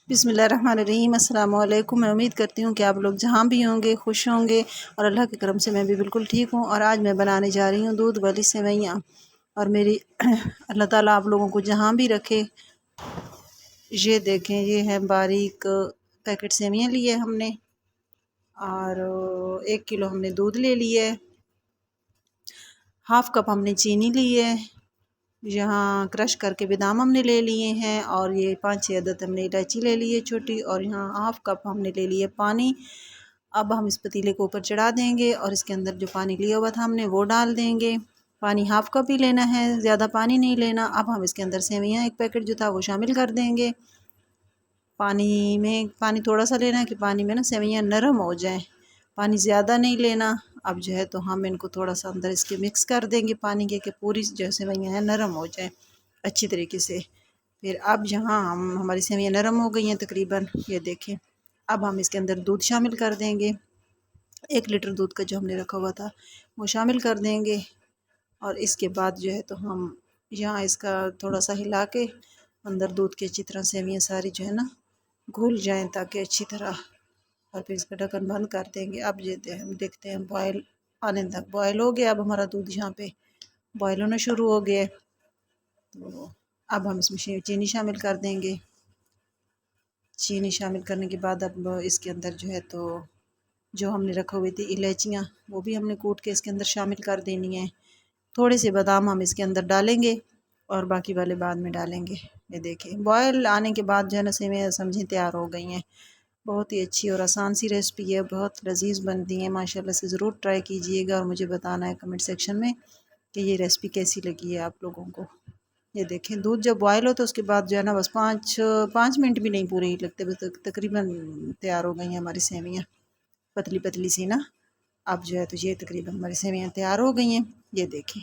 بسم اللہ الرحمن الرحیم۔ السلام علیکم۔ میں امید کرتی ہوں کہ آپ لوگ جہاں بھی ہوں گے خوش ہوں گے، اور اللہ کے کرم سے میں بھی بالکل ٹھیک ہوں۔ اور آج میں بنانے جا رہی ہوں دودھ والی سیوئیاں، اور میری اللہ تعالیٰ آپ لوگوں کو جہاں بھی رکھے۔ یہ دیکھیں، یہ ہے باریک پیکٹ سیویاں لیے ہم نے، اور 1 کلو ہم نے دودھ لے لیے، ½ کپ ہم نے چینی لی ہے، یہاں کرش کر کے بادام ہم نے لے لیے ہیں، اور یہ 5-6 عدد ہم نے الائچی لے لی ہے چھوٹی، اور یہاں ½ کپ ہم نے لے لیے پانی۔ اب ہم اس پتیلے کو اوپر چڑھا دیں گے، اور اس کے اندر جو پانی لیا ہوا تھا ہم نے وہ ڈال دیں گے۔ پانی ½ کپ ہی لینا ہے، زیادہ پانی نہیں لینا۔ اب ہم اس کے اندر سیویاں 1 پیکٹ جو تھا وہ شامل کر دیں گے۔ پانی تھوڑا سا لینا ہے کہ پانی میں نا سیویاں نرم ہو جائیں، پانی زیادہ نہیں لینا۔ اب جو ہے تو ہم ان کو تھوڑا سا اندر اس کے مکس کر دیں گے پانی کے، کہ پوری جو سیویاں ہیں نرم ہو جائیں اچھی طریقے سے۔ پھر اب جہاں ہماری سیویاں نرم ہو گئی ہیں تقریباً، یہ دیکھیں، اب ہم اس کے اندر دودھ شامل کر دیں گے۔ 1 لیٹر دودھ کا جو ہم نے رکھا ہوا تھا وہ شامل کر دیں گے، اور اس کے بعد جو ہے تو ہم یہاں اس کا تھوڑا سا ہلا کے اندر دودھ کے اچھی طرح سیویاں ساری جو ہے نا گھل جائیں، تاکہ اچھی طرح، اور پھر اس کا ڈھکن بند کر دیں گے۔ اب یہ ہم دیکھتے ہیں بوائل آنے تک بوائل ہو گیا۔ اب ہمارا دودھ یہاں پہ بوائل ہونا شروع ہو گیا ہے، تو اب ہم اس میں چینی شامل کر دیں گے۔ چینی شامل کرنے کے بعد اب اس کے اندر جو ہے تو جو ہم نے رکھا ہوئی تھی الائچیاں، وہ بھی ہم نے کوٹ کے اس کے اندر شامل کر دینی ہیں۔ تھوڑے سے بادام ہم اس کے اندر ڈالیں گے، اور باقی والے بعد میں ڈالیں گے۔ یہ دیکھیں بوائل آنے کے بعد جو ہے نا سیویاں سمجھیں تیار ہو گئی ہیں۔ بہت ہی اچھی اور آسان سی ریسپی ہے، بہت لذیذ بنتی ہیں ماشاءاللہ سے۔ ضرور ٹرائی کیجئے گا، اور مجھے بتانا ہے کمنٹ سیکشن میں کہ یہ ریسپی کیسی لگی ہے آپ لوگوں کو۔ یہ دیکھیں دودھ جب بوائل ہو تو اس کے بعد جو ہے نا بس 5 منٹ بھی نہیں پورے ہی لگتے، بس تقریباً تیار ہو گئی ہیں ہماری سیویاں، پتلی پتلی سی نا۔ اب جو ہے تو یہ تقریباً ہماری سیویاں تیار ہو گئی ہیں۔ یہ دیکھیں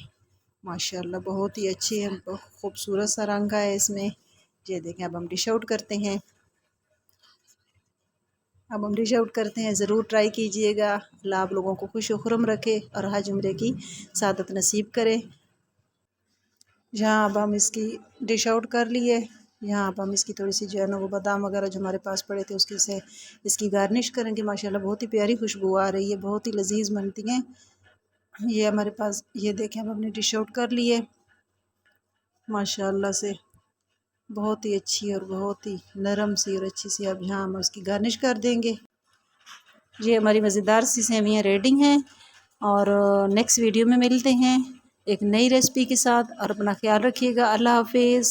ماشاءاللہ بہت ہی اچھی ہے، بہت خوبصورت سا رنگ ہے اس میں۔ یہ دیکھیں اب ہم ڈش آؤٹ کرتے ہیں۔ ضرور ٹرائی کیجئے گا۔ اللہ آپ لوگوں کو خوش و خرم رکھے، اور حج عمرے کی سعادت نصیب کرے۔ یہاں اب ہم اس کی ڈش آؤٹ کر لیے۔ یہاں اب ہم اس کی تھوڑی سی جو ہے نا وہ بادام وغیرہ جو ہمارے پاس پڑے تھے اس کی گارنش کریں گے۔ ماشاءاللہ بہت ہی پیاری خوشبو آ رہی ہے، بہت ہی لذیذ بنتی ہیں یہ ہمارے پاس۔ یہ دیکھیں اب ہم نے ڈش آؤٹ کر لیے ماشاءاللہ سے، بہت ہی اچھی اور بہت ہی نرم سی اور اچھی سی۔ اب یہاں ہم اس کی گارنش کر دیں گے۔ یہ ہماری مزیدار سی سیویاں ریڈی ہیں، اور نیکسٹ ویڈیو میں ملتے ہیں ایک نئی ریسپی کے ساتھ، اور اپنا خیال رکھیے گا۔ اللہ حافظ۔